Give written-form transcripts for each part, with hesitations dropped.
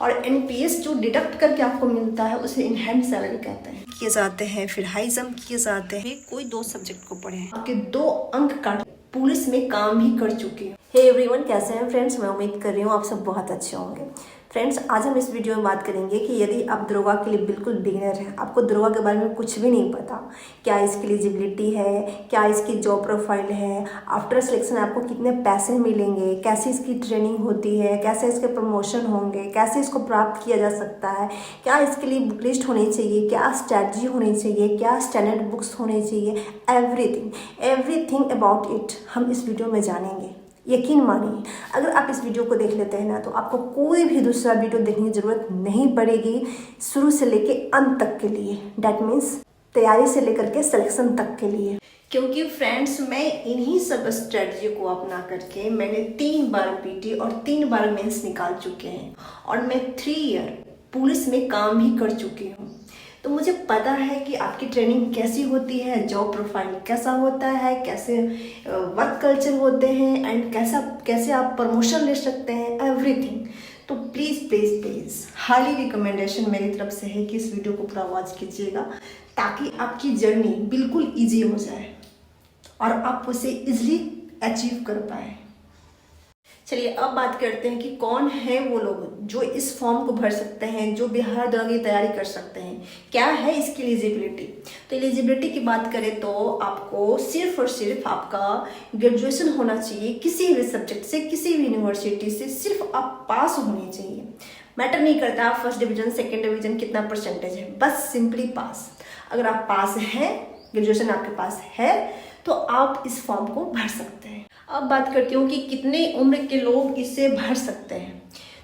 और एनपीएस जो डिडक्ट करके आपको मिलता है उसे इन हैंड सैलरी कहते हैं किए जाते हैं। फिर हाई जंप किए जाते हैं। कोई 2 सब्जेक्ट को पढ़े हैं, आपके 2 अंक काट, पुलिस में काम भी कर चुके हैं। हे एवरीवन, कैसे हैं फ्रेंड्स? मैं उम्मीद कर रही हूँ आप सब बहुत अच्छे होंगे। फ्रेंड्स, आज हम इस वीडियो में बात करेंगे कि यदि आप दरोगा के लिए बिल्कुल बिगिनर हैं, आपको दरोगा के बारे में कुछ भी नहीं पता, क्या इसकी एलिजिबिलिटी है, क्या इसकी जॉब प्रोफाइल है, आफ्टर सिलेक्शन आपको कितने पैसे मिलेंगे, कैसे इसकी ट्रेनिंग होती है, कैसे इसके प्रमोशन होंगे, कैसे इसको प्राप्त किया जा सकता है, क्या इसके लिए बुक लिस्ट होनी चाहिए, क्या स्ट्रैटेजी होनी चाहिए, क्या स्टैंडर्ड बुक्स होने चाहिए, एवरीथिंग अबाउट इट हम इस वीडियो में जानेंगे। यकीन मानिए, अगर आप इस वीडियो को देख लेते हैं ना, तो आपको कोई भी दूसरा वीडियो देखने की ज़रूरत नहीं पड़ेगी शुरू से लेके अंत तक के लिए। डैट मीन्स तैयारी से लेकर के सिलेक्शन तक के लिए। क्योंकि फ्रेंड्स, मैं इन्हीं सब स्ट्रेटजी को अपना करके मैंने 3 बार पीटी और 3 बार मेंस निकाल चुके हैं और मैं 3 ईयर पुलिस में काम भी कर चुकी हूँ। तो मुझे पता है कि आपकी ट्रेनिंग कैसी होती है, जॉब प्रोफाइल कैसा होता है, कैसे वर्क कल्चर होते हैं एंड कैसे आप प्रमोशन ले सकते हैं, एवरीथिंग। तो प्लीज़ हाईली रिकमेंडेशन मेरी तरफ से है कि इस वीडियो को पूरा वॉच कीजिएगा, ताकि आपकी जर्नी बिल्कुल ईजी हो जाए और आप उसे ईजिली अचीव कर पाए। चलिए अब बात करते हैं कि कौन है वो लोग जो इस फॉर्म को भर सकते हैं, जो बिहार दरोगा की तैयारी कर सकते हैं, क्या है इसकी एलिजिबिलिटी। तो एलिजिबिलिटी की बात करें तो आपको सिर्फ और सिर्फ आपका ग्रेजुएशन होना चाहिए किसी भी सब्जेक्ट से, किसी भी यूनिवर्सिटी से, सिर्फ आप पास होने चाहिए। मैटर नहीं करता आप फर्स्ट डिवीजन, सेकेंड डिवीजन, कितना परसेंटेज है, बस सिंपली पास। अगर आप पास हैं, ग्रेजुएशन आपके पास है, तो आप इस फॉर्म को भर सकते हैं। अब बात करती हूँ कि कितने उम्र के लोग इसे भर सकते हैं।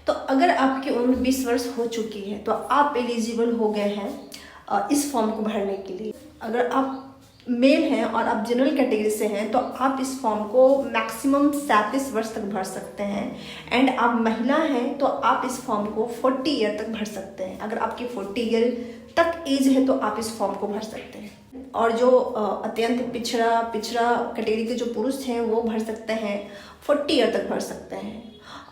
तो अगर आपकी उम्र 20 वर्ष हो चुकी है तो आप एलिजिबल हो गए हैं इस फॉर्म को भरने के लिए। अगर आप मेल हैं और आप जनरल कैटेगरी से हैं तो आप इस फॉर्म को मैक्सिमम 37 वर्ष तक भर सकते हैं। एंड आप महिला हैं तो आप इस फॉर्म को 40 ईयर तक भर सकते हैं। अगर आपकी 40 ईयर तक एज है तो आप इस फॉर्म को भर सकते हैं। और जो अत्यंत पिछड़ा कैटेगरी के जो पुरुष हैं वो भर सकते हैं, 40 ईयर तक भर सकते हैं।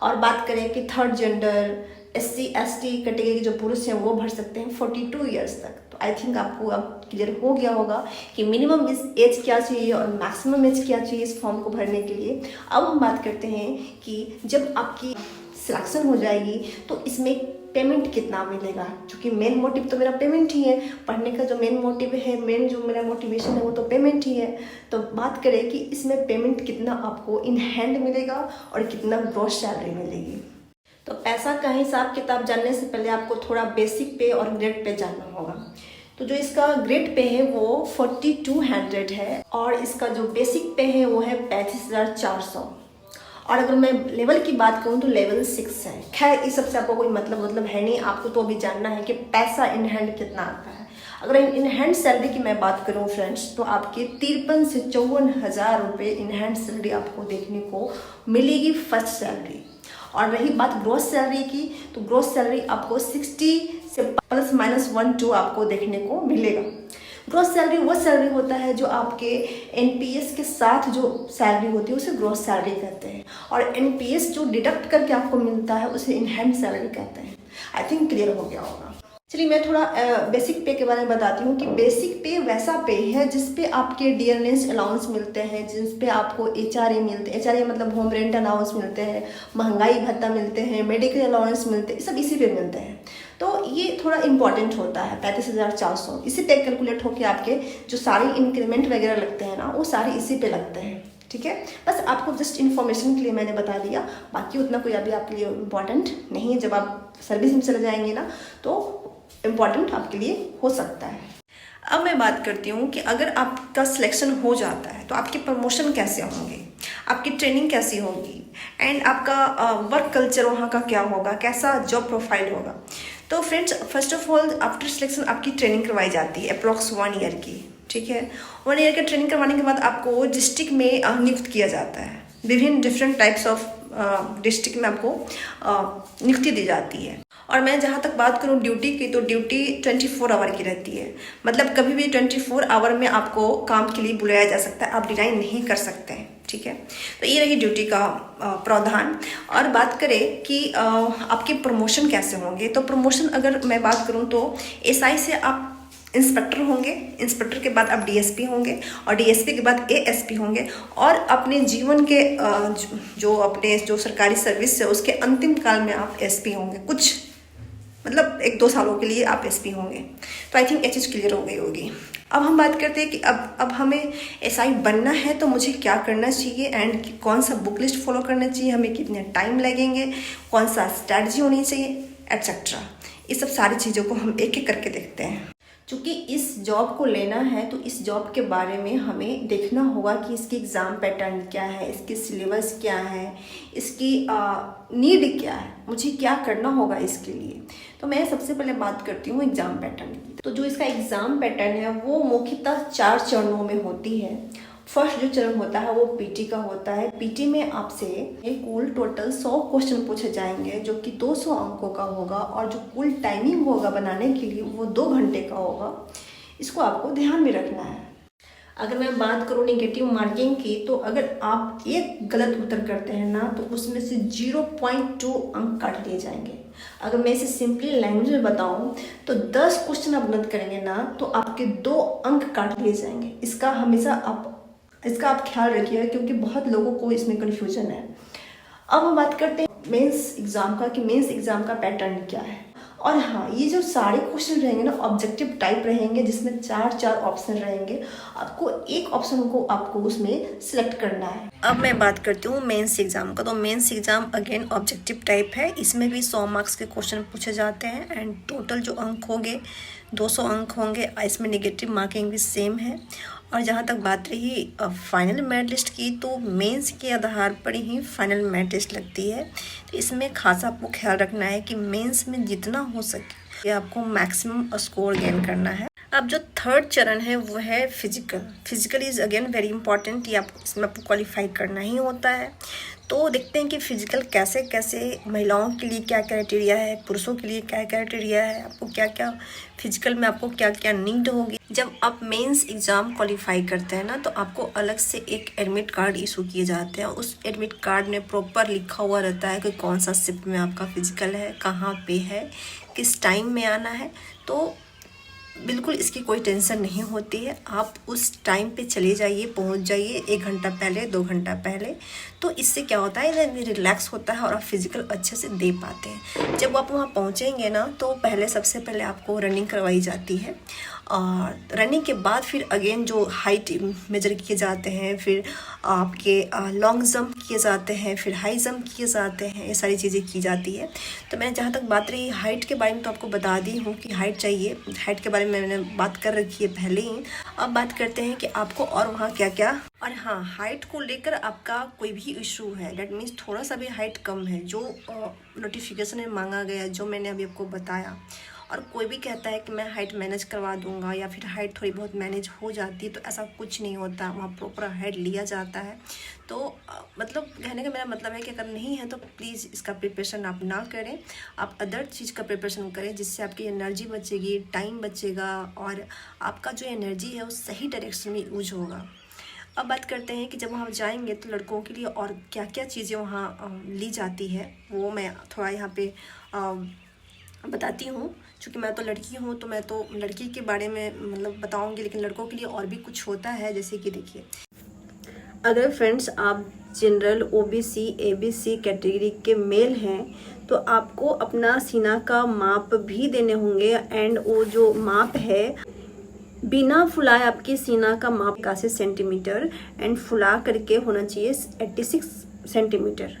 और बात करें कि third gender, SC ST category के जो पुरुष हैं वो भर सकते हैं 42 ईयर्स तक। तो आई थिंक आपको अब क्लियर हो गया होगा कि मिनिमम इस एज क्या चाहिए और मैक्सिमम एज क्या चाहिए इस फॉर्म को भरने के लिए। अब हम बात करते हैं कि जब आपकी सिलेक्शन हो जाएगी तो इसमें पेमेंट कितना मिलेगा, क्योंकि मेन मोटिव तो मेरा पेमेंट ही है। पढ़ने का जो मेन मोटिव है, मेन जो मेरा मोटिवेशन है वो तो पेमेंट ही है। तो बात करें कि इसमें पेमेंट कितना आपको इन हैंड मिलेगा और कितना ग्रॉस सैलरी मिलेगी। तो पैसा का हिसाब किताब जानने से पहले आपको थोड़ा बेसिक पे और ग्रेड पे जानना होगा। तो जो इसका ग्रेड पे है वो 4200 है और इसका जो बेसिक पे है वो है 35,400। और अगर मैं लेवल की बात करूँ तो लेवल 6 है। खैर इस सबसे आपको कोई मतलब है नहीं, आपको तो अभी जानना है कि पैसा इन हैंड कितना आता है। अगर इन हैंड सैलरी की मैं बात करूँ फ्रेंड्स, तो आपके 53 से 54 हज़ार रुपये इन हैंड सैलरी आपको देखने को मिलेगी फर्स्ट सैलरी। और रही बात ग्रोस सैलरी की, तो ग्रोस सैलरी आपको 60 से ±1-2 आपको देखने को मिलेगा। ग्रॉस सैलरी वो सैलरी होता है जो आपके एनपीएस के साथ जो सैलरी होती है उसे ग्रॉस सैलरी कहते हैं। और एनपीएस जो डिडक्ट करके आपको मिलता है उसे इन हैंड सैलरी कहते हैं। आई थिंक क्लियर हो गया होगा। चलिए मैं थोड़ा बेसिक पे के बारे में बताती हूँ कि बेसिक पे वैसा पे है जिसपे आपके डियरनेस अलाउंस मिलते हैं, जिसपे आपको HRA मिलते हैं। HRA मतलब होम रेंट अलाउंस मिलते हैं, महंगाई भत्ता मिलते हैं, मेडिकल अलाउंस मिलते हैं, सब इसी पे मिलते हैं। तो ये थोड़ा इंपॉर्टेंट होता है 35,400। इसी पे कैलकुलेट होकर आपके जो सारे इंक्रीमेंट वगैरह लगते हैं ना, वो सारे इसी पे लगते हैं। ठीक है, बस आपको जस्ट इन्फॉर्मेशन के लिए मैंने बता दिया, बाकी उतना कोई अभी आपके लिए इम्पॉर्टेंट नहीं है। जब आप सर्विस में चले जाएंगे ना तो इम्पॉर्टेंट आपके लिए हो सकता है। अब मैं बात करती हूँ कि अगर आपका सिलेक्शन हो जाता है तो आपके प्रमोशन कैसे होंगे, आपकी ट्रेनिंग कैसी होगी एंड आपका वर्क कल्चर वहाँ का क्या होगा, कैसा जॉब प्रोफाइल होगा। तो friends, first of all after selection आपकी ट्रेनिंग करवाई जाती है अप्रॉक्स 1 ईयर की। ठीक है, 1 ईयर की ट्रेनिंग करवाने के बाद आपको डिस्ट्रिक्ट में नियुक्त किया जाता है। विभिन्न डिफरेंट टाइप्स ऑफ डिस्ट्रिक्ट में आपको नियुक्ति दी जाती है। और मैं जहाँ तक बात करूँ ड्यूटी की, तो ड्यूटी 24 आवर की रहती है। मतलब कभी भी 24 आवर में आपको काम के लिए बुलाया जा सकता है, आप डिनाई नहीं कर सकते हैं, ठीक है। तो ये रही ड्यूटी का प्रावधान। और बात करें कि आपके प्रमोशन कैसे होंगे, तो प्रमोशन अगर मैं बात करूँ तो एसआई से आप इंस्पेक्टर होंगे, इंस्पेक्टर के बाद आप डीएसपी होंगे, और डीएसपी के बाद एएसपी होंगे, और अपने जीवन के जो सरकारी सर्विस है उसके अंतिम काल में आप एसपी होंगे। कुछ मतलब 1-2 सालों के लिए आप एसपी होंगे। तो आई थिंक ये चीज़ क्लियर हो गई होगी। अब हम बात करते हैं कि अब हमें एसआई बनना है तो मुझे क्या करना चाहिए, एंड कौन सा बुक लिस्ट फॉलो करना चाहिए, हमें कितने टाइम लगेंगे, कौन सा स्ट्रैटेजी होनी चाहिए, एट्सेट्रा। ये सब सारी चीज़ों को हम एक एक करके देखते हैं। चूँकि इस जॉब को लेना है तो इस जॉब के बारे में हमें देखना होगा कि इसकी एग्ज़ाम पैटर्न क्या है, इसकी सिलेबस क्या है, इसकी नीड क्या है, मुझे क्या करना होगा इसके लिए। तो मैं सबसे पहले बात करती हूँ एग्ज़ाम पैटर्न की। तो जो इसका एग्ज़ाम पैटर्न है वो मुख्यतः 4 चरणों में होती है। फर्स्ट जो चरण होता है वो पीटी का होता है। पीटी में आपसे कुल टोटल 100 क्वेश्चन पूछे जाएंगे जो कि 200 अंकों का होगा, और जो कुल टाइमिंग होगा बनाने के लिए वो 2 घंटे का होगा। इसको आपको ध्यान में रखना है। अगर मैं बात करूँ नेगेटिव मार्किंग की, तो अगर आप एक गलत उत्तर करते हैं ना तो उसमें से 0.2 अंक काट लिए जाएंगे। अगर मैं इसे सिंपली लैंग्वेज में बताऊं तो 10 क्वेश्चन आप गलत करेंगे ना तो आपके 2 अंक काट लिए जाएंगे। इसका आप ख्याल रखिएगा, क्योंकि बहुत लोगों को इसमें कन्फ्यूजन है। अब हम बात करते हैं मेंस एग्जाम का, कि मेंस एग्जाम का पैटर्न क्या है। और हाँ, ये जो सारे क्वेश्चन रहेंगे ना ऑब्जेक्टिव टाइप रहेंगे, जिसमें 4 ऑप्शन रहेंगे। आपको एक ऑप्शन को आपको उसमें सिलेक्ट करना है। अब मैं बात करती हूँ मेंस एग्जाम का। तो mains exam again objective type है। इसमें भी 100 मार्क्स के क्वेश्चन पूछे जाते हैं, एंड टोटल जो अंक होंगे 200 अंक होंगे। इसमें नेगेटिव मार्किंग भी सेम है। और जहाँ तक बात रही फाइनल मेरिट लिस्ट की, तो मेंस के आधार पर ही फाइनल मेरिट लिस्ट लगती है। तो इसमें खास आपको ख्याल रखना है कि मेंस में जितना हो सके आपको मैक्सिमम स्कोर गेन करना है। अब जो थर्ड चरण है वो है physical. Physical is again very important. ये आपको इसमें आपको क्वालिफाई करना ही होता है। तो देखते हैं कि फिजिकल कैसे कैसे, महिलाओं के लिए क्या क्राइटेरिया है, पुरुषों के लिए क्या क्राइटेरिया है, आपको क्या क्या फिजिकल में आपको क्या क्या नीड होगी। जब आप मेंस एग्ज़ाम क्वालिफाई करते हैं ना तो आपको अलग से एक एडमिट कार्ड इशू किए जाते हैं। उस एडमिट कार्ड में प्रॉपर लिखा हुआ रहता है कि कौन सा शिफ्ट में आपका फिजिकल है, कहाँ पे है, किस टाइम में आना है। तो बिल्कुल इसकी कोई टेंशन नहीं होती है। आप उस टाइम पे चले जाइए, पहुंच जाइए 1 घंटा पहले, 2 घंटा पहले। तो इससे क्या होता है, रिलैक्स होता है और आप फिजिकल अच्छे से दे पाते हैं। जब आप वहाँ पहुँचेंगे ना तो सबसे पहले आपको रनिंग करवाई जाती है, और रनिंग के बाद फिर अगेन जो हाइट मेजर किए जाते हैं, फिर आपके लॉन्ग जंप किए जाते हैं, फिर हाई जंप किए जाते हैं, ये सारी चीज़ें की जाती है। तो मैंने जहाँ तक बात रही हाइट के बारे में तो आपको बता दी हूँ कि हाइट चाहिए। हाइट के बारे में मैंने बात कर रखी है पहले ही। अब बात करते हैं कि आपको और वहाँ क्या क्या। और हाँ, हाइट को लेकर आपका कोई भी इशू है, डेट मीन्स थोड़ा सा भी हाइट कम है, जो नोटिफिकेशन में मांगा गया, जो मैंने अभी आपको बताया, और कोई भी कहता है कि मैं हाइट मैनेज करवा दूंगा या फिर हाइट थोड़ी बहुत मैनेज हो जाती है, तो ऐसा कुछ नहीं होता। वहाँ प्रॉपर हाइट लिया जाता है। तो मतलब कहने का मेरा मतलब है कि अगर नहीं है तो प्लीज़ इसका प्रिपरेशन आप ना करें, आप अदर चीज़ का प्रिपरेशन करें, जिससे आपकी एनर्जी बचेगी, टाइम बचेगा, और आपका जो एनर्जी है वो सही डायरेक्शन में यूज होगा। अब बात करते हैं कि जब वहाँ जाएंगे तो लड़कों के लिए और क्या क्या चीज़ें वहाँ ली जाती है, वो मैं थोड़ा यहाँ पे बताती हूँ। चूँकि मैं तो लड़की हूँ तो मैं तो लड़की के बारे में मतलब बताऊँगी, लेकिन लड़कों के लिए और भी कुछ होता है। जैसे कि देखिए, अगर फ्रेंड्स आप जनरल, ओबीसी, एबीसी कैटेगरी के मेल हैं तो आपको अपना सीना का माप भी देने होंगे, एंड वो जो माप है बिना फुलाए आपके सीना का माप 81 सेंटीमीटर एंड फुला करके होना चाहिए 86 सेंटीमीटर।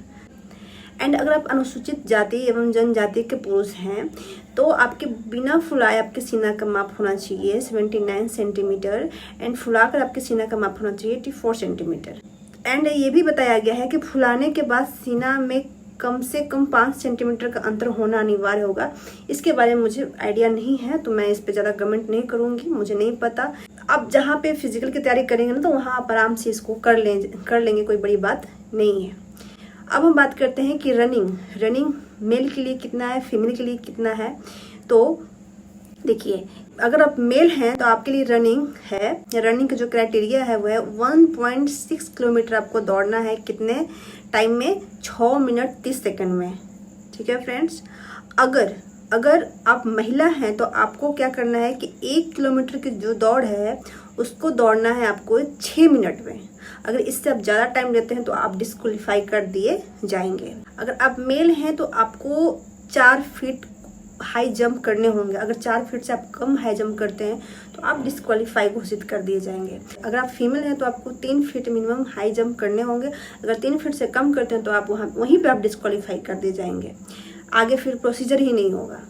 एंड अगर आप अनुसूचित जाति एवं जनजाति के पुरुष हैं तो आपके बिना फुलाए आपके सीना का माप होना चाहिए 79 सेंटीमीटर एंड फुलाकर आपके सीना का माप होना चाहिए 84 सेंटीमीटर। एंड ये भी बताया गया है कि फुलाने के बाद सीना में कम से कम 5 सेंटीमीटर का अंतर होना अनिवार्य होगा। इसके बारे में मुझे आइडिया नहीं है तो मैं इस पर ज़्यादा कमेंट नहीं करूँगी, मुझे नहीं पता। आप जहाँ पे फिजिकल की तैयारी करेंगे ना तो वहाँ आप आराम से इसको कर लेंगे, कोई बड़ी बात नहीं है। अब हम बात करते हैं कि रनिंग मेल के लिए कितना है, फीमेल के लिए कितना है। तो देखिए, अगर आप मेल हैं तो आपके लिए रनिंग है, रनिंग का जो क्राइटेरिया है वो है 1.6 किलोमीटर आपको दौड़ना है। कितने टाइम में? 6 मिनट 30 सेकंड में। ठीक है फ्रेंड्स, अगर आप महिला हैं तो आपको क्या करना है कि 1 किलोमीटर की जो दौड़ है उसको दौड़ना है आपको 6 मिनट में। अगर इससे आप ज़्यादा टाइम लेते हैं तो आप डिस्क्वालीफाई कर दिए जाएंगे। अगर आप मेल हैं तो आपको 4 फीट हाई जंप करने होंगे। अगर 4 फीट से आप कम हाई जंप करते हैं तो आप डिस्क्वालीफाई घोषित कर दिए जाएंगे। अगर आप फीमेल हैं तो आपको 3 फीट मिनिमम हाई जंप करने होंगे। अगर 3 फीट से कम करते हैं तो आप वहीं पे आप डिस्क्वालीफाई कर दिए जाएंगे। आगे फिर प्रोसीजर ही नहीं होगा।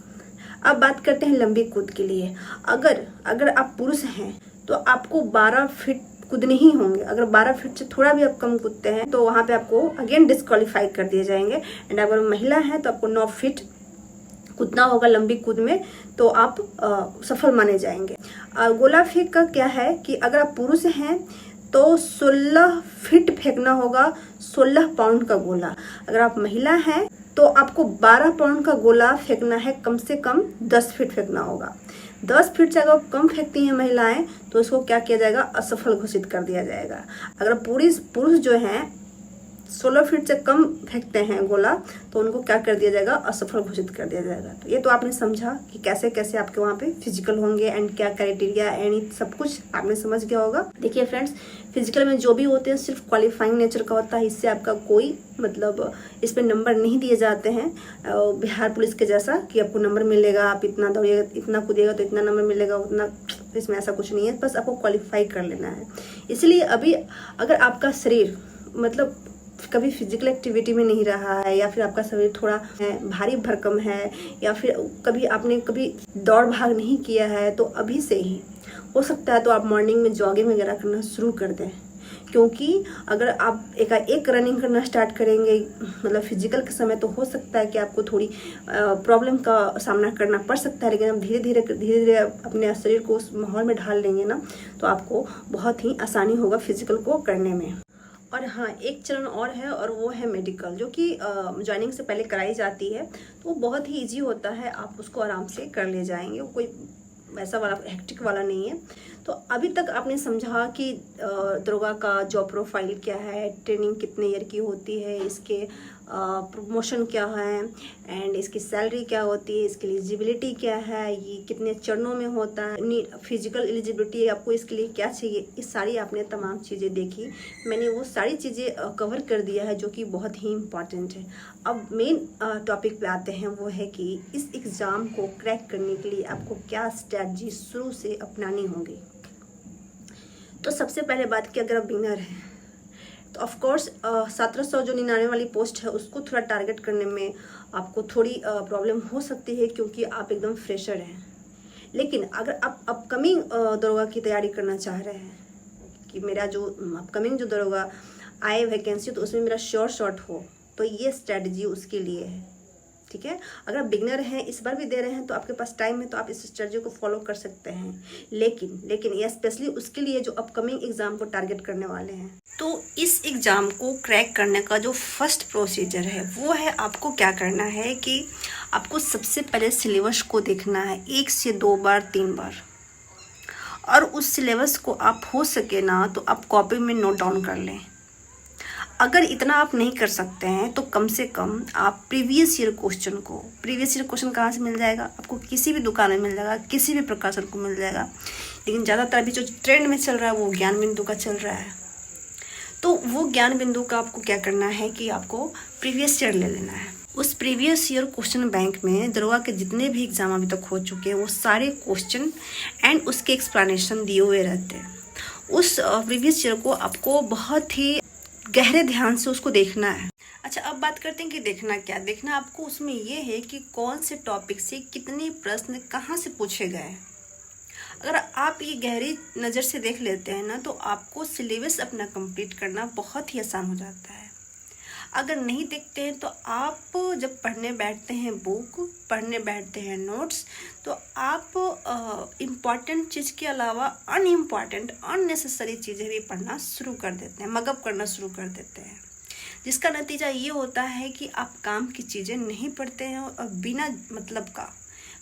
अब बात करते हैं लंबी कूद के लिए। अगर आप पुरुष हैं तो आपको 12 फीट कूदने ही होंगे। अगर 12 फीट से थोड़ा भी आप कम कूदते हैं तो वहाँ पे आपको अगेन डिस्क्वालीफाई कर दिए जाएंगे। एंड अगर महिला है तो आपको 9 फीट कूदना होगा लंबी कूद में, तो आप सफल माने जाएंगे। गोला फेंक का क्या है कि अगर आप पुरुष हैं तो 16 फीट फेंकना होगा, 16 पाउंड का गोला। अगर आप महिला हैं तो आपको 12 पाउंड का गोला फेंकना है, कम से कम 10 फीट फेंकना होगा। 10 फीट से अगर कम फेंकती हैं महिलाएं तो उसको क्या किया जाएगा? असफल घोषित कर दिया जाएगा। अगर पुरुष जो हैं 16 फीट से कम फेंकते हैं गोला तो उनको क्या कर दिया जाएगा? असफल घोषित कर दिया जाएगा। तो ये तो आपने समझा कि कैसे कैसे आपके वहाँ पे फिजिकल होंगे एंड क्या क्राइटेरिया एंड सब कुछ आपने समझ गया होगा। देखिए फ्रेंड्स, फिजिकल में जो भी होते हैं सिर्फ क्वालिफाइंग नेचर का होता है। इससे आपका कोई मतलब इस पर नंबर नहीं दिए जाते हैं बिहार पुलिस के जैसा कि आपको नंबर मिलेगा, आप इतना दौड़िएगा, इतना कूदिएगा तो इतना नंबर मिलेगा, उतना। इसमें ऐसा कुछ नहीं है, बस आपको क्वालिफाई कर लेना है। इसलिए अभी अगर आपका शरीर मतलब कभी फिजिकल एक्टिविटी में नहीं रहा है या फिर आपका शरीर थोड़ा भारी भरकम है या फिर आपने कभी दौड़ भाग नहीं किया है तो अभी से ही हो सकता है तो आप मॉर्निंग में जॉगिंग वगैरह करना शुरू कर दें। क्योंकि अगर आप एक रनिंग करना स्टार्ट करेंगे मतलब फिजिकल के समय तो हो सकता है कि आपको थोड़ी प्रॉब्लम का सामना करना पड़ सकता है, लेकिन हम धीरे धीरे अपने शरीर को उस माहौल में ढाल लेंगे ना तो आपको बहुत ही आसानी होगा फिजिकल को करने में। और हाँ, एक चरण और है और वो है मेडिकल, जो कि ज्वाइनिंग से पहले कराई जाती है। तो वो बहुत ही इजी होता है, आप उसको आराम से कर ले जाएंगे, वो कोई वैसा वाला हेक्टिक वाला नहीं है। तो अभी तक आपने समझा कि दरोगा का जॉब प्रोफाइल क्या है, ट्रेनिंग कितने ईयर की होती है, इसके प्रमोशन क्या है एंड इसकी सैलरी क्या होती है, इसकी एलिजिबिलिटी क्या है, ये कितने चरणों में होता है, फिजिकल एलिजिबिलिटी आपको इसके लिए क्या चाहिए, इस सारी आपने तमाम चीज़ें देखी। मैंने वो सारी चीज़ें कवर कर दिया है जो कि बहुत ही इम्पॉर्टेंट है। अब मेन टॉपिक पे आते हैं, वो है कि इस एग्ज़ाम को क्रैक करने के लिए आपको क्या स्ट्रैटेजी शुरू से अपनानी होगी। तो सबसे पहले बात की, अगर आप बिगिनर हैं तो ऑफकोर्स 1799 वाली पोस्ट है उसको थोड़ा टारगेट करने में आपको थोड़ी प्रॉब्लम हो सकती है क्योंकि आप एकदम फ्रेशर हैं। लेकिन अगर आप अपकमिंग दरोगा की तैयारी करना चाह रहे हैं कि मेरा जो अपकमिंग जो दरोगा आए वैकेंसी तो उसमें मेरा श्योर शॉट हो, तो ये स्ट्रैटेजी उसके लिए है। ठीक है, अगर बिगनर हैं इस बार भी दे रहे हैं तो आपके पास टाइम है तो आप इस स्ट्रेटजी को फॉलो कर सकते हैं। लेकिन ये स्पेशली उसके लिए जो अपकमिंग एग्जाम को टारगेट करने वाले हैं। तो इस एग्ज़ाम को क्रैक करने का जो फर्स्ट प्रोसीजर है वो है, आपको क्या करना है कि आपको सबसे पहले सिलेबस को देखना है 1 से 2 बार 3 बार, और उस सिलेबस को आप हो सके ना तो आप कॉपी में नोट डाउन कर लें। अगर इतना आप नहीं कर सकते हैं तो कम से कम आप प्रीवियस ईयर क्वेश्चन कहाँ से मिल जाएगा, आपको किसी भी दुकान में मिल जाएगा, किसी भी प्रकाशन को मिल जाएगा। लेकिन ज़्यादातर अभी जो ट्रेंड में चल रहा है वो ज्ञान बिंदु का चल रहा है। तो वो ज्ञान बिंदु का आपको क्या करना है कि आपको प्रीवियस ईयर ले लेना है। उस प्रीवियस ईयर क्वेश्चन बैंक में दरोगा के जितने भी एग्जाम अभी तक हो चुके हैं वो सारे क्वेश्चन एंड उसके एक्सप्लेनेशन दिए हुए रहते हैं। उस प्रीवियस ईयर को आपको बहुत ही गहरे ध्यान से उसको देखना है। अच्छा, अब बात करते हैं कि देखना आपको उसमें ये है कि कौन से टॉपिक से कितने प्रश्न कहाँ से पूछे गए। अगर आप ये गहरी नज़र से देख लेते हैं ना तो आपको सिलेबस अपना कंप्लीट करना बहुत ही आसान हो जाता है। अगर नहीं देखते हैं तो आप जब पढ़ने बैठते हैं पढ़ने बैठते हैं नोट्स, तो आप इम्पॉर्टेंट चीज़ के अलावा अनइम्पॉर्टेंट अननेसेसरी चीज़ें भी पढ़ना शुरू कर देते हैं, मगअप करना शुरू कर देते हैं। जिसका नतीजा ये होता है कि आप काम की चीज़ें नहीं पढ़ते हैं और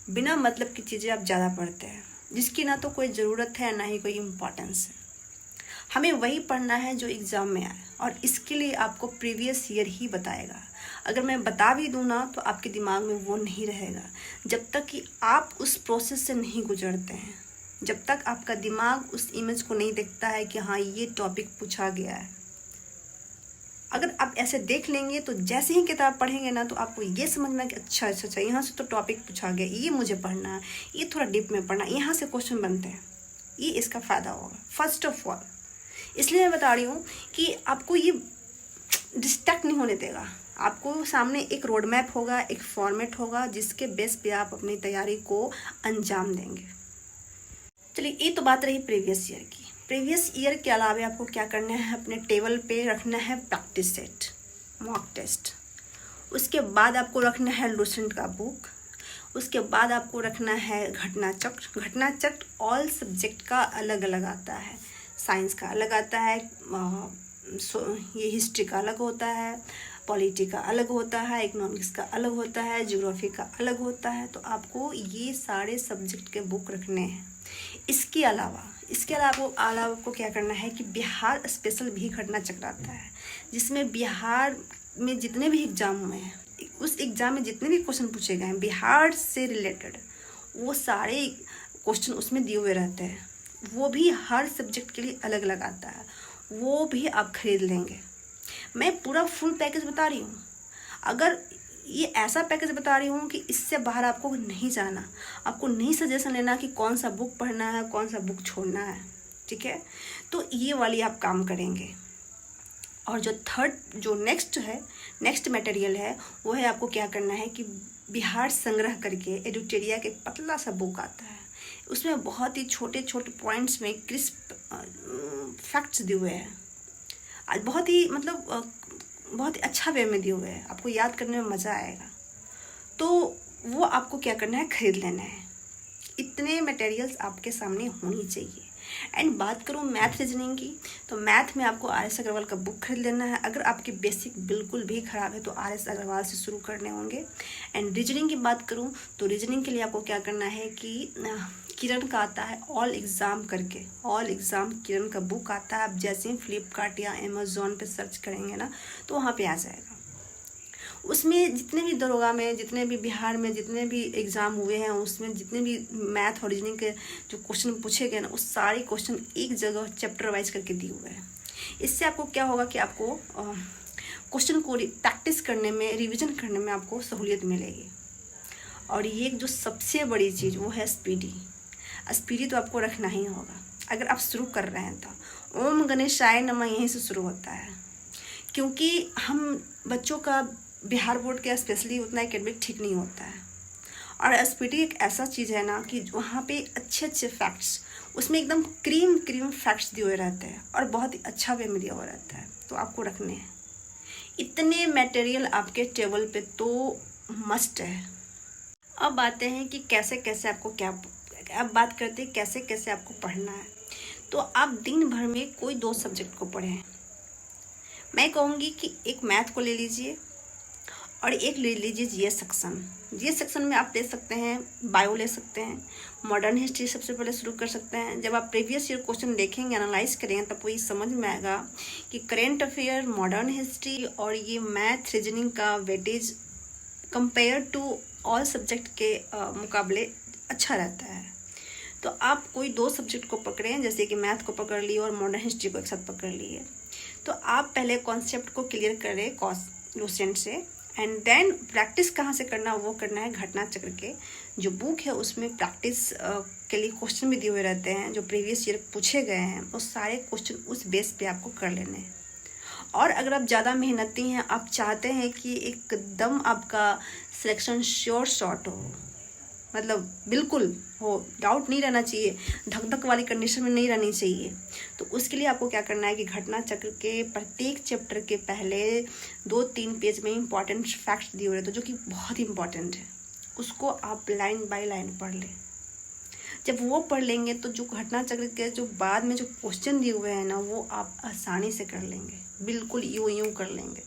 बिना मतलब की चीज़ें आप ज़्यादा पढ़ते हैं, जिसकी ना तो कोई ज़रूरत है ना ही कोई इम्पोर्टेंस है। हमें वही पढ़ना है जो एग्ज़ाम में आए, और इसके लिए आपको प्रीवियस ईयर ही बताएगा। अगर मैं बता भी दूँ ना तो आपके दिमाग में वो नहीं रहेगा जब तक कि आप उस प्रोसेस से नहीं गुजरते हैं, जब तक आपका दिमाग उस इमेज को नहीं देखता है कि हाँ ये टॉपिक पूछा गया है। अगर आप ऐसे देख लेंगे तो जैसे ही किताब पढ़ेंगे ना तो आपको ये समझना कि अच्छा यहाँ से तो टॉपिक पूछा गया, ये मुझे पढ़ना है, ये थोड़ा डीप में पढ़ना, यहाँ से क्वेश्चन बनते हैं। ये इसका फ़ायदा होगा फर्स्ट ऑफ ऑल। इसलिए मैं बता रही हूँ कि आपको ये डिस्ट्रैक्ट नहीं होने देगा। आपको सामने एक रोड मैप होगा, एक फॉर्मेट होगा, जिसके बेस पे आप अपनी तैयारी को अंजाम देंगे। चलिए, ये तो बात रही प्रीवियस ईयर की। प्रीवियस ईयर के अलावा आपको क्या करना है, अपने टेबल पे रखना है प्रैक्टिस सेट, मॉक टेस्ट। उसके बाद आपको रखना है लूसेंट का बुक। उसके बाद आपको रखना है घटना चक्र। घटना चक्र ऑल सब्जेक्ट का अलग अलग आता है। साइंस का अलग आता है, ये हिस्ट्री का अलग होता है, पॉलिटी का अलग होता है, इकोनॉमिक्स का अलग होता है, ज्योग्राफी का अलग होता है। तो आपको ये सारे सब्जेक्ट के बुक रखने हैं। इसके अलावा आपको क्या करना है कि बिहार स्पेशल भी घटना चक्र आता है, जिसमें बिहार में जितने भी एग्जाम हुए हैं, उस एग्जाम में जितने भी क्वेश्चन पूछे गए हैं बिहार से रिलेटेड, वो सारे क्वेश्चन उसमें दिए हुए रहते हैं। वो भी हर सब्जेक्ट के लिए अलग अलग आता है, वो भी आप खरीद लेंगे। मैं पूरा फुल पैकेज बता रही हूँ। अगर ये ऐसा पैकेज बता रही हूँ कि इससे बाहर आपको नहीं जाना, आपको नहीं सजेशन लेना कि कौन सा बुक पढ़ना है, कौन सा बुक छोड़ना है, ठीक है। तो ये वाली आप काम करेंगे। और जो नेक्स्ट मटेरियल है, वो है आपको क्या करना है कि बिहार संग्रह करके एडिटोरिया के पतला सा बुक आता है। उसमें बहुत ही छोटे छोटे पॉइंट्स में क्रिस्प फैक्ट्स दिए हुए हैं। आज बहुत ही अच्छा वे में दिए हुए हैं, आपको याद करने में मज़ा आएगा। तो वो आपको क्या करना है, खरीद लेना है। इतने मटेरियल्स आपके सामने होनी चाहिए। एंड बात करूँ मैथ रीजनिंग की, तो मैथ में आपको RS अग्रवाल का बुक खरीद लेना है। अगर आपके बेसिक बिल्कुल भी ख़राब है तो RS अग्रवाल से शुरू करने होंगे। एंड रीजनिंग की बात करूँ तो रीजनिंग के लिए आपको क्या करना है कि किरण का आता है ऑल एग्ज़ाम करके, ऑल एग्ज़ाम किरण का बुक आता है। आप जैसे ही फ्लिपकार्ट या अमेज़ॉन पे सर्च करेंगे ना तो वहाँ पे आ जाएगा। उसमें जितने भी दरोगा में, जितने भी बिहार में जितने भी एग्ज़ाम हुए हैं, उसमें जितने भी मैथ और रीजनिंग के जो क्वेश्चन पूछे गए ना, उस सारे क्वेश्चन एक जगह चैप्टर वाइज करके दिए हुए हैं। इससे आपको क्या होगा कि आपको क्वेश्चन को प्रैक्टिस करने में, रिविज़न करने में आपको सहूलियत मिलेगी। और ये जो सबसे बड़ी चीज़ वो है स्पीडी तो आपको रखना ही होगा। अगर आप शुरू कर रहे हैं तो ओम गणेशाय नमः यहीं से शुरू होता है, क्योंकि हम बच्चों का बिहार बोर्ड के स्पेशली उतना एकेडमिक ठीक नहीं होता है। और स्पीडी एक ऐसा चीज़ है ना कि वहाँ पे अच्छे फैक्ट्स, उसमें एकदम क्रीम फैक्ट्स दिए हुए रहते हैं और बहुत ही अच्छा वे में दिया हुआ रहता है। तो आपको रखने हैं इतने मटेरियल आपके टेबल पे, तो मस्ट है। अब आते हैं कि कैसे आपको अब बात करते हैं कैसे आपको पढ़ना है। तो आप दिन भर में कोई 2 सब्जेक्ट को पढ़ें। मैं कहूँगी कि एक मैथ को ले लीजिए और एक ले लीजिए जीएस सेक्शन में आप ले सकते हैं, बायो ले सकते हैं, मॉडर्न हिस्ट्री सबसे पहले शुरू कर सकते हैं। जब आप प्रीवियस ईयर क्वेश्चन देखेंगे, एनालाइज करेंगे, तब वो ये समझ में आएगा कि करेंट अफेयर, मॉडर्न हिस्ट्री और ये मैथ रीजनिंग का weightage compare to all subject के मुकाबले अच्छा रहता है। तो आप कोई 2 सब्जेक्ट को पकड़ें, जैसे कि मैथ को पकड़ लिए और मॉडर्न हिस्ट्री को एक साथ पकड़ लिए। तो आप पहले कॉन्सेप्ट को क्लियर करें लूसेंट से, एंड देन प्रैक्टिस कहाँ से करना, वो करना है घटना चक्र के जो बुक है। उसमें प्रैक्टिस के लिए क्वेश्चन भी दिए हुए रहते हैं जो प्रीवियस ईयर पूछे गए हैं। वो सारे क्वेश्चन उस बेस पे आपको कर लेने हैं। और अगर आप ज़्यादा मेहनती हैं, आप चाहते हैं कि एकदम आपका सिलेक्शन श्योर शॉट हो, मतलब बिल्कुल हो, डाउट नहीं रहना चाहिए, धक वाली कंडीशन में नहीं रहनी चाहिए, तो उसके लिए आपको क्या करना है कि घटना चक्र के प्रत्येक चैप्टर के पहले 2-3 पेज में इंपॉर्टेंट फैक्ट्स दिए हुए हैं, तो जो कि बहुत इंपॉर्टेंट है, उसको आप लाइन बाय लाइन पढ़ लें। जब वो पढ़ लेंगे तो जो घटना चक्र के जो बाद में जो क्वेश्चन दिए हुए हैं ना, वो आप आसानी से कर लेंगे, बिल्कुल यूं कर लेंगे।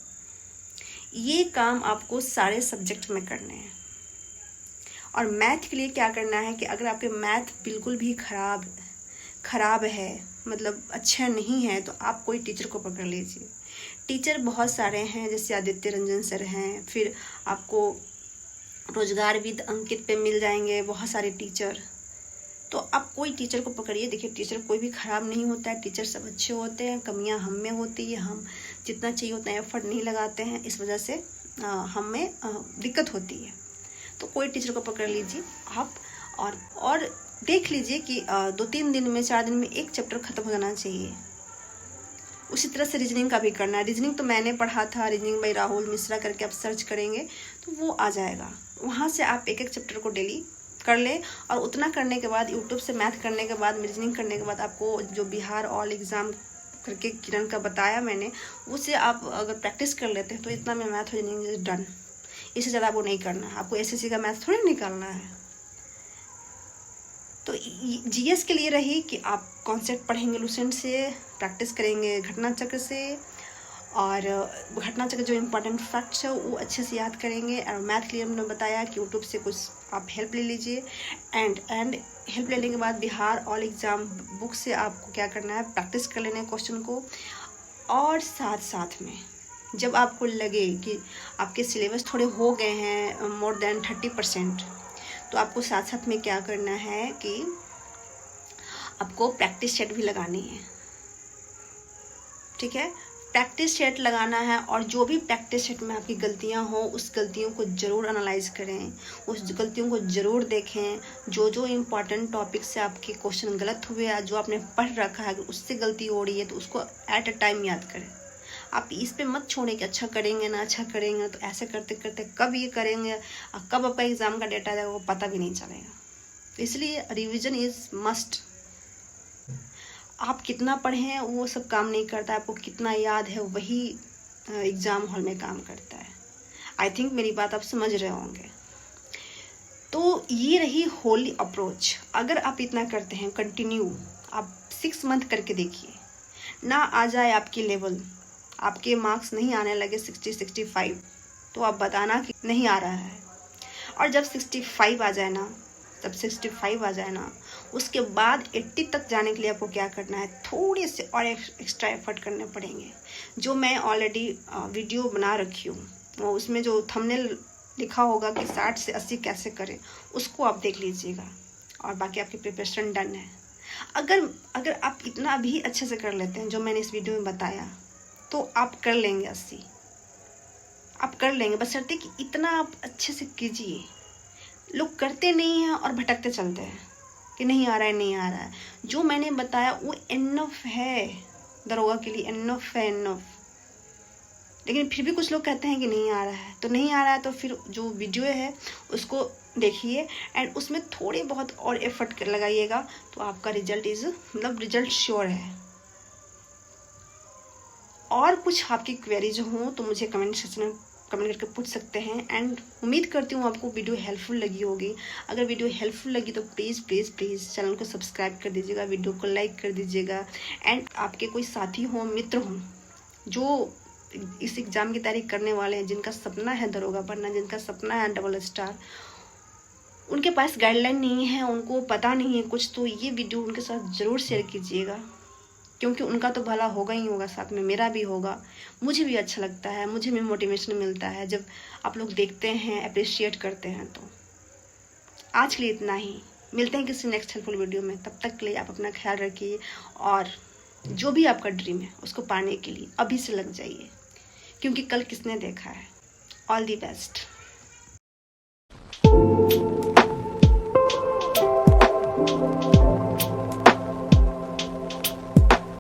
ये काम आपको सारे सब्जेक्ट में करने हैं। और मैथ के लिए क्या करना है कि अगर आपके मैथ बिल्कुल भी खराब है, मतलब अच्छा नहीं है, तो आप कोई टीचर को पकड़ लीजिए। टीचर बहुत सारे हैं, जैसे आदित्य रंजन सर हैं, फिर आपको रोजगार विद अंकित पे मिल जाएंगे बहुत सारे टीचर। तो आप कोई टीचर को पकड़िए। देखिए, टीचर कोई भी ख़राब नहीं होता है, टीचर सब अच्छे होते हैं। कमियां हम में होती है, हम जितना चाहिए उतना एफर्ट नहीं लगाते हैं, इस वजह से हमें दिक्कत होती है। तो कोई टीचर को पकड़ लीजिए आप और देख लीजिए कि 2-3 दिन में, 4 दिन में एक चैप्टर ख़त्म हो जाना चाहिए। उसी तरह से रीजनिंग का भी करना है। रीजनिंग तो मैंने पढ़ा था, रीजनिंग बाई राहुल मिश्रा करके आप सर्च करेंगे तो वो आ जाएगा। वहाँ से आप एक चैप्टर को डेली कर लें, और उतना करने के बाद यूट्यूब से मैथ करने के बाद, रीजनिंग करने के बाद, आपको जो बिहार ऑल एग्ज़ाम करके किरण का बताया मैंने, उससे आप अगर प्रैक्टिस कर लेते हैं तो इतना में मैथ रीजनिंग इज डन। इससे ज़्यादा आपको नहीं करना है। आपको SSC का मैथ थोड़ी निकालना है। तो GS के लिए रही कि आप कॉन्सेप्ट पढ़ेंगे लुसेंट से, प्रैक्टिस करेंगे घटना चक्र से, और घटना चक्र जो इम्पोर्टेंट फैक्ट्स है वो अच्छे से याद करेंगे। और मैथ के लिए हमने बताया कि यूट्यूब से कुछ आप हेल्प ले लीजिए, एंड हेल्प लेने के बाद बिहार ऑल एग्ज़ाम बुक से आपको क्या करना है, प्रैक्टिस कर लेना है क्वेश्चन को। और साथ में जब आपको लगे कि आपके सिलेबस थोड़े हो गए हैं, मोर देन 30%, तो आपको साथ में क्या करना है कि आपको प्रैक्टिस सेट भी लगानी है। ठीक है, प्रैक्टिस सेट लगाना है। और जो भी प्रैक्टिस सेट में आपकी गलतियां हो, उस गलतियों को ज़रूर एनालाइज करें, उस गलतियों को ज़रूर देखें। जो इम्पॉर्टेंट टॉपिक से आपके क्वेश्चन गलत हुए या जो आपने पढ़ रखा है, अगर उससे गलती हो रही है तो उसको एट अ टाइम याद करें। आप इस पे मत छोड़ें कि अच्छा करेंगे ना, अच्छा करेंगे, तो ऐसे करते करते कब ये करेंगे और कब आपका एग्ज़ाम का डेटा आएगा वो पता भी नहीं चलेगा। तो इसलिए रिवीजन इज़ मस्ट। आप कितना पढ़ें वो सब काम नहीं करता, आपको कितना याद है वही एग्ज़ाम हॉल में काम करता है। आई थिंक मेरी बात आप समझ रहे होंगे। तो ये रही होली अप्रोच। अगर आप इतना करते हैं कंटिन्यू, आप 6 मंथ करके देखिए, ना आ जाए आपकी लेवल, आपके मार्क्स नहीं आने लगे 60-65, तो आप बताना कि नहीं आ रहा है। और जब 65 आ जाए ना, उसके बाद 80 तक जाने के लिए आपको क्या करना है, थोड़े से और एक्स्ट्रा एफर्ट करने पड़ेंगे। जो मैं ऑलरेडी वीडियो बना रखी हूँ, वो उसमें जो थंबनेल लिखा होगा कि 60 से 80 कैसे करें, उसको आप देख लीजिएगा, और बाकी आपकी प्रिपरेशन डन है। अगर आप इतना भी अच्छे से कर लेते हैं जो मैंने इस वीडियो में बताया, तो आप कर लेंगे 80, आप कर लेंगे। बस शर्त है कि इतना आप अच्छे से कीजिए। लोग करते नहीं हैं और भटकते चलते हैं कि नहीं आ रहा है। जो मैंने बताया वो इनफ है दरोगा के लिए, इनफ है, इनफ। लेकिन फिर भी कुछ लोग कहते हैं कि नहीं आ रहा है, तो नहीं आ रहा है तो फिर जो वीडियो है उसको देखिए, एंड उसमें थोड़े बहुत और एफर्ट लगाइएगा, तो आपका रिजल्ट श्योर है। और कुछ आपकी क्वेरीज हों तो मुझे कमेंट सेक्शन में कमेंट करके पूछ सकते हैं। एंड उम्मीद करती हूँ आपको वीडियो हेल्पफुल लगी होगी। अगर वीडियो हेल्पफुल लगी तो प्लीज़ चैनल को सब्सक्राइब कर दीजिएगा, वीडियो को लाइक कर दीजिएगा। एंड आपके कोई साथी हो, मित्र हो, जो इस एग्ज़ाम की तैयारी करने वाले हैं, जिनका सपना है दरोगा बनना, जिनका सपना है डबल स्टार, उनके पास गाइडलाइन नहीं है, उनको पता नहीं है कुछ, तो ये वीडियो उनके साथ ज़रूर शेयर कीजिएगा, क्योंकि उनका तो भला होगा ही होगा, साथ में मेरा भी होगा। मुझे भी अच्छा लगता है, मुझे भी मोटिवेशन मिलता है जब आप लोग देखते हैं, अप्रिशिएट करते हैं। तो आज के लिए इतना ही, मिलते हैं किसी नेक्स्ट हेल्पफुल वीडियो में। तब तक के लिए आप अपना ख्याल रखिए, और जो भी आपका ड्रीम है उसको पाने के लिए अभी से लग जाइए, क्योंकि कल किसने देखा है। All the best.